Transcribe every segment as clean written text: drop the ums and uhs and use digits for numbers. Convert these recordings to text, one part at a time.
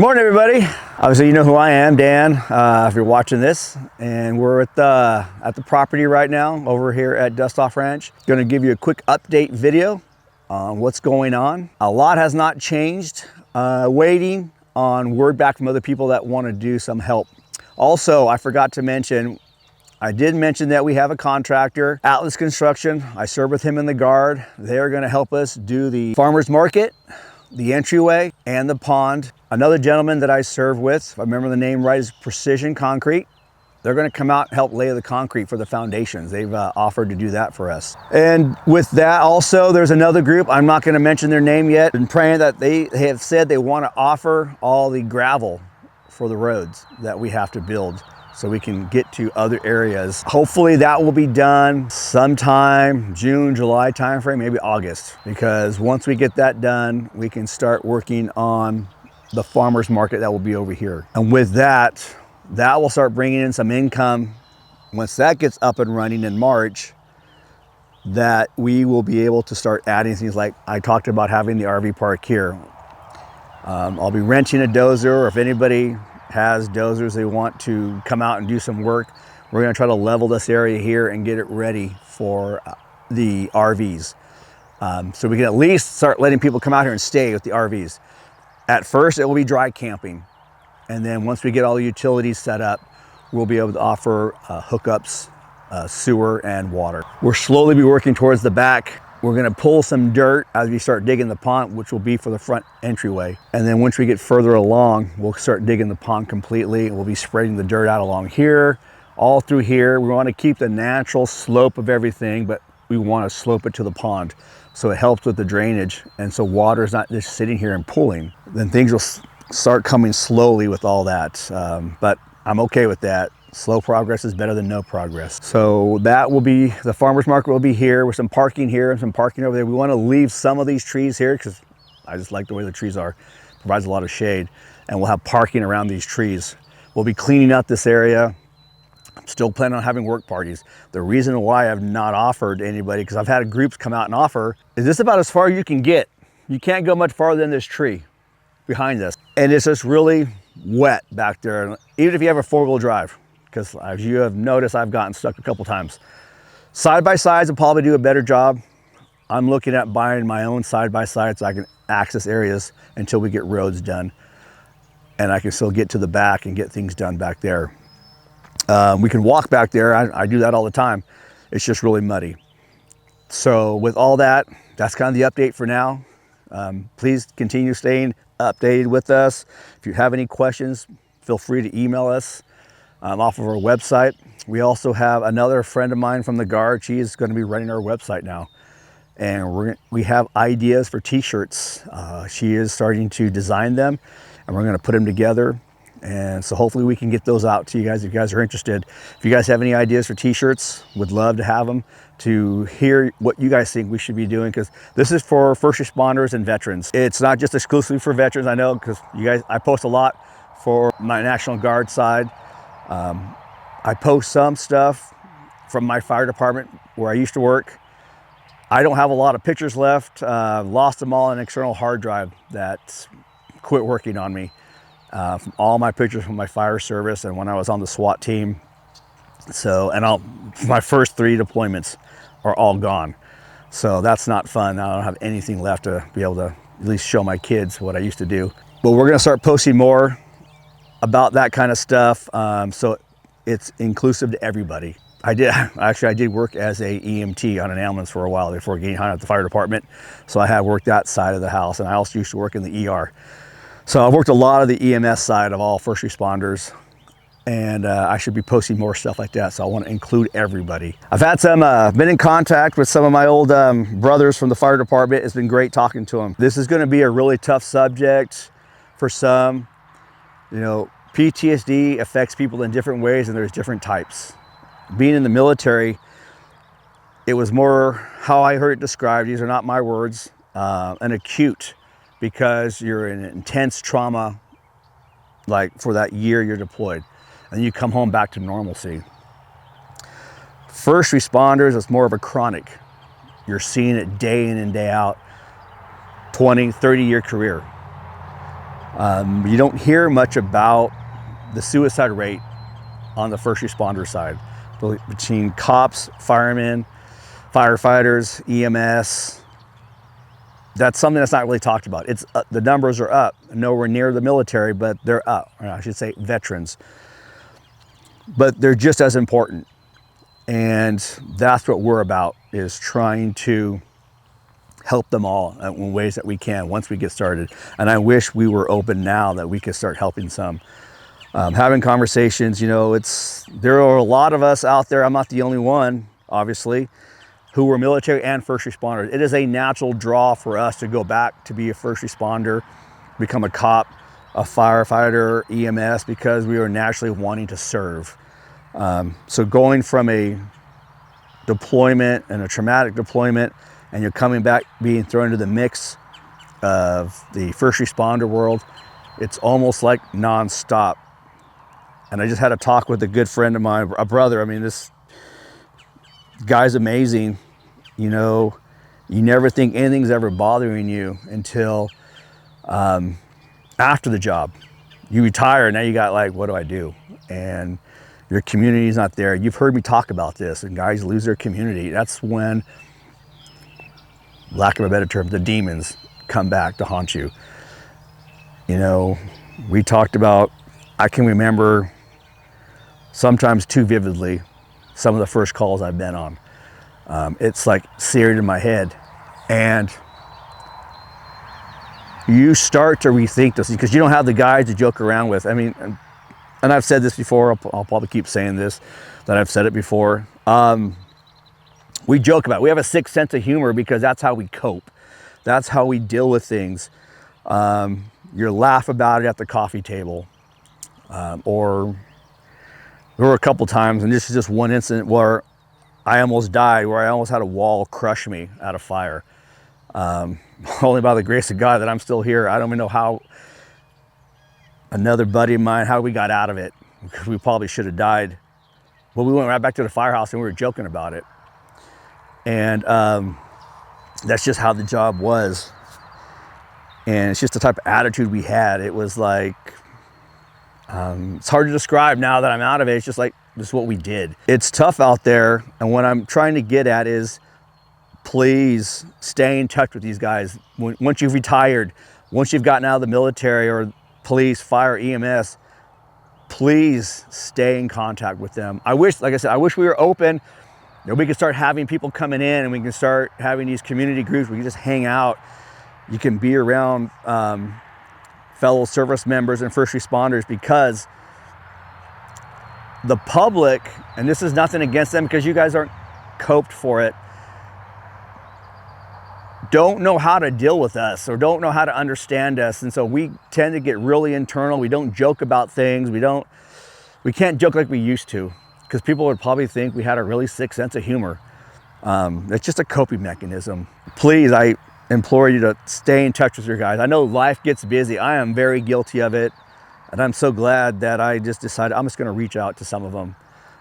Morning, everybody. Obviously, you know who I am, Dan, if you're watching this. And we're at the property right now over here at Dust Off Ranch. Going to give you a quick update video on what's going on. A lot has not changed. Waiting on word back from other people that want to do some help. Also, I forgot to mention, I did mention that we have a contractor, Atlas Construction. I serve with him in the guard. They're going to help us do the farmer's market, the entryway, and the pond. Another gentleman that I serve with, if I remember the name right, is Precision Concrete. They're going to come out and help lay the concrete for the foundations. They've offered to do that for us. And with that also, there's another group. I'm not going to mention their name yet. I'm praying that they have said they want to offer all the gravel for the roads that we have to build so we can get to other areas. Hopefully that will be done sometime June, July timeframe, maybe August, because once we get that done, we can start working on the farmer's market that will be over here. And with that will start bringing in some income. Once that gets up and running in March, that we will be able to start adding things like I talked about having the RV park here. I'll be renting a dozer, or if anybody has dozers they want to come out and do some work, we're going to try to level this area here and get it ready for the RVs. So we can at least start letting people come out here and stay with the RVs. At first it will be dry camping, and then once we get all the utilities set up, we'll be able to offer hookups, sewer and water. We'll slowly be working towards the back. We're going to pull some dirt as we start digging the pond, which will be for the front entryway. And then once we get further along, we'll start digging the pond completely. We'll be spreading the dirt out along here, all through here. We want to keep the natural slope of everything, but we want to slope it to the pond so it helps with the drainage. And so water is not just sitting here and pooling. Then things will start coming slowly with all that. But I'm okay with that. Slow progress is better than no progress. So that will be, the farmer's market will be here with some parking here and some parking over there. We want to leave some of these trees here because I just like the way the trees are. It provides a lot of shade, and we'll have parking around these trees. We'll be cleaning out this area. I'm still planning on having work parties. The reason why I've not offered anybody, because I've had groups come out and offer, is this about as far as you can get. You can't go much farther than this tree behind us. And it's just really wet back there, even if you have a four-wheel drive. Because as you have noticed, I've gotten stuck a couple times. Side-by-sides will probably do a better job. I'm looking at buying my own side-by-side so I can access areas until we get roads done. And I can still get to the back and get things done back there. We can walk back there. I do that all the time. It's just really muddy. So with all that, that's kind of the update for now. Please continue staying updated with us. If you have any questions, feel free to email us. Off of our website. We also have another friend of mine from the guard. She is going to be running our website now, and we have ideas for t-shirts. She is starting to design them, and we're going to put them together, and so hopefully we can get those out to you guys if you guys are interested. If you guys have any ideas for t-shirts, would love to have them, to hear what you guys think we should be doing, because this is for first responders and veterans. It's not just exclusively for veterans. I know, because you guys, I post a lot for my National Guard side. I post some stuff from my fire department where I used to work. I don't have a lot of pictures left. Lost them all in an external hard drive that quit working on me. From all my pictures from my fire service and when I was on the SWAT team. So, and my first 3 deployments are all gone. So that's not fun. I don't have anything left to be able to at least show my kids what I used to do. But we're going to start posting more about that kind of stuff, so it's inclusive to everybody. I did work as a EMT on an ambulance for a while before getting hired at the fire department, so I have worked that side of the house, and I also used to work in the ER. So I've worked a lot of the EMS side of all first responders, and I should be posting more stuff like that, so I want to include everybody. I've had some, been in contact with some of my old brothers from the fire department. It's been great talking to them. This is going to be a really tough subject for some. You know, PTSD affects people in different ways, and there's different types. Being in the military, it was more how I heard it described. These are not my words. An acute, because you're in intense trauma, like for that year you're deployed, and you come home back to normalcy. First responders, it's more of a chronic. You're seeing it day in and day out, 20, 30-year career. You don't hear much about the suicide rate on the first responder side between cops, firemen, firefighters, EMS. That's something that's not really talked about. It's the numbers are up, nowhere near the military, but they're up. Or I should say veterans, but they're just as important. And that's what we're about, is trying to help them all in ways that we can once we get started. And I wish we were open now that we could start helping some. Having conversations, there are a lot of us out there. I'm not the only one, obviously, who were military and first responders. It is a natural draw for us to go back to be a first responder, become a cop, a firefighter, EMS, because we are naturally wanting to serve. So going from a deployment and a traumatic deployment, and you're coming back being thrown into the mix of the first responder world, it's almost like nonstop. And I just had a talk with a good friend of mine, a brother. I mean, this guy's amazing. You never think anything's ever bothering you until after the job. You retire, now you got like, what do I do? And your community's not there. You've heard me talk about this, and guys lose their community. That's when, lack of a better term, the demons come back to haunt you. We talked about, I can remember sometimes too vividly some of the first calls I've been on. It's like seared in my head. And you start to rethink this because you don't have the guys to joke around with. I mean, and I've said this before, I'll probably keep saying this, that I've said it before. We joke about it. We have a sick sense of humor because that's how we cope. That's how we deal with things. You laugh about it at the coffee table. Or there were a couple times, and this is just one incident where I almost died, where I almost had a wall crush me out of fire. Only by the grace of God that I'm still here. I don't even know how. Another buddy of mine, how we got out of it, because we probably should have died. But we went right back to the firehouse and we were joking about it. And that's just how the job was. And it's just the type of attitude we had. It was like, it's hard to describe now that I'm out of it. It's just like, this is what we did. It's tough out there. And what I'm trying to get at is, please stay in touch with these guys. Once you've retired, once you've gotten out of the military or police, fire, EMS, please stay in contact with them. I wish, like I said, I wish we were open, that we could start having people coming in and we can start having these community groups where you can just hang out. You can be around fellow service members and first responders, because the public, and this is nothing against them because you guys aren't coped for it, don't know how to deal with us or don't know how to understand us. And so we tend to get really internal. We don't joke about things. We can't joke like we used to, because people would probably think we had a really sick sense of humor. It's just a coping mechanism. Please, I implore you to stay in touch with your guys. I know life gets busy. I am very guilty of it. And I'm so glad that I just decided I'm just gonna reach out to some of them.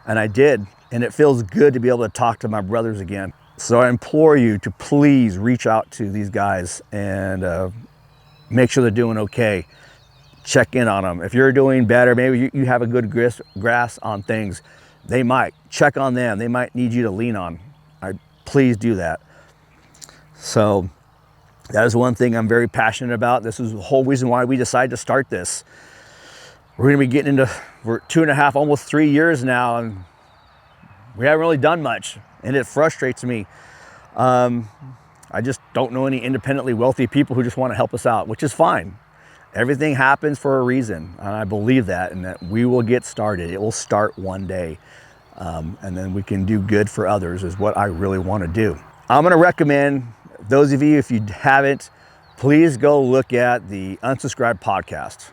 And I did. And it feels good to be able to talk to my brothers again. So I implore you to please reach out to these guys and make sure they're doing okay. Check in on them. If you're doing better, maybe you have a good grasp on things, they might. Check on them. They might need you to lean on. Please do that. So that is one thing I'm very passionate about. This is the whole reason why we decided to start this. We're gonna be getting into, we're 2.5, almost 3 years now, and we haven't really done much. And it frustrates me. I just don't know any independently wealthy people who just want to help us out, which is fine. Everything happens for a reason, and I believe that, and that we will get started. It will start one day, and then we can do good for others is what I really want to do. I'm going to recommend, those of you, if you haven't, please go look at the Unsubscribed podcast.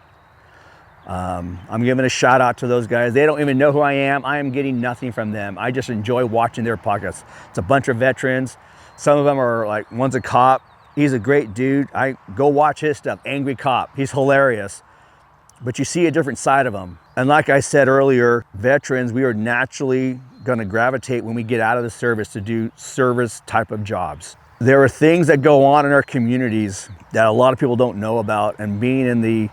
I'm giving a shout out to those guys. They don't even know who I am. I am getting nothing from them. I just enjoy watching their podcasts. It's a bunch of veterans. Some of them are like, one's a cop. He's a great dude. I go watch his stuff. Angry Cop. He's hilarious. But you see a different side of him. And like I said earlier, veterans, we are naturally going to gravitate when we get out of the service to do service type of jobs. There are things that go on in our communities that a lot of people don't know about. And being in the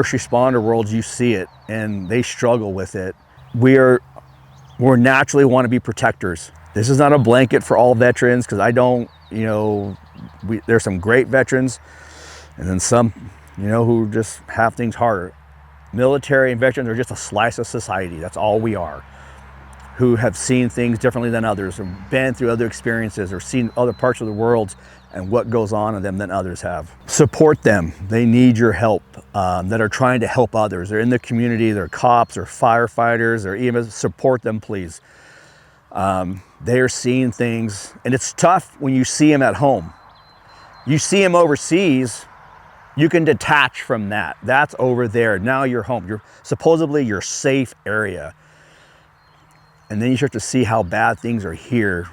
first responder worlds, you see it, and they struggle with it. We're naturally want to be protectors. This is not a blanket for all veterans, because I don't, there's some great veterans, and then some, who just have things harder. Military and veterans are just a slice of society. That's all we are, who have seen things differently than others, or been through other experiences, or seen other parts of the world and what goes on in them than others have. Support them. They need your help, that are trying to help others. They're in the community, they're cops or firefighters or EMS. Support them, please. They are seeing things, and it's tough when you see them at home. You see them overseas, you can detach from that. That's over there. Now you're home. You're supposedly your safe area. And then you start to see how bad things are here.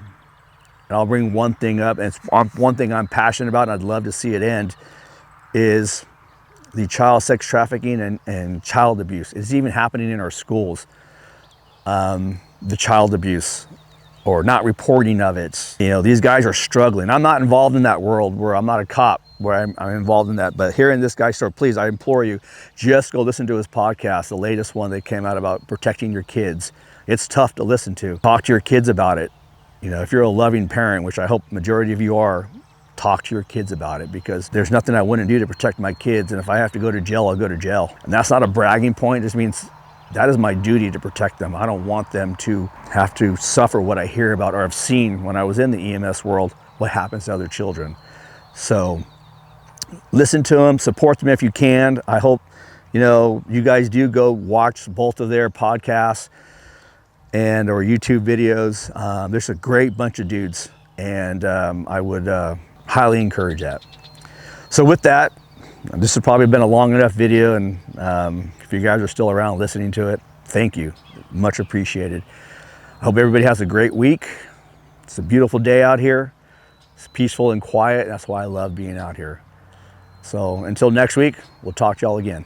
And I'll bring one thing up, and it's one thing I'm passionate about, and I'd love to see it end, is the child sex trafficking and child abuse. It's even happening in our schools. The child abuse, or not reporting of it. These guys are struggling. I'm not involved in that world, where I'm not a cop, where I'm involved in that. But here in this guy's story, please, I implore you, just go listen to his podcast, the latest one that came out about protecting your kids. It's tough to listen to. Talk to your kids about it. If you're a loving parent, which I hope majority of you are, talk to your kids about it, because there's nothing I wouldn't do to protect my kids. And if I have to go to jail, I'll go to jail. And that's not a bragging point. It just means that is my duty to protect them. I don't want them to have to suffer what I hear about, or have seen when I was in the EMS world, what happens to other children. So listen to them, support them if you can. I hope, you guys do go watch both of their podcasts or YouTube videos. There's a great bunch of dudes, and I would highly encourage that. So with that, this has probably been a long enough video, and if you guys are still around listening to it, thank you. Much appreciated. I hope everybody has a great week. It's a beautiful day out here. It's peaceful and quiet. That's why I love being out here. So until next week, we'll talk to y'all again.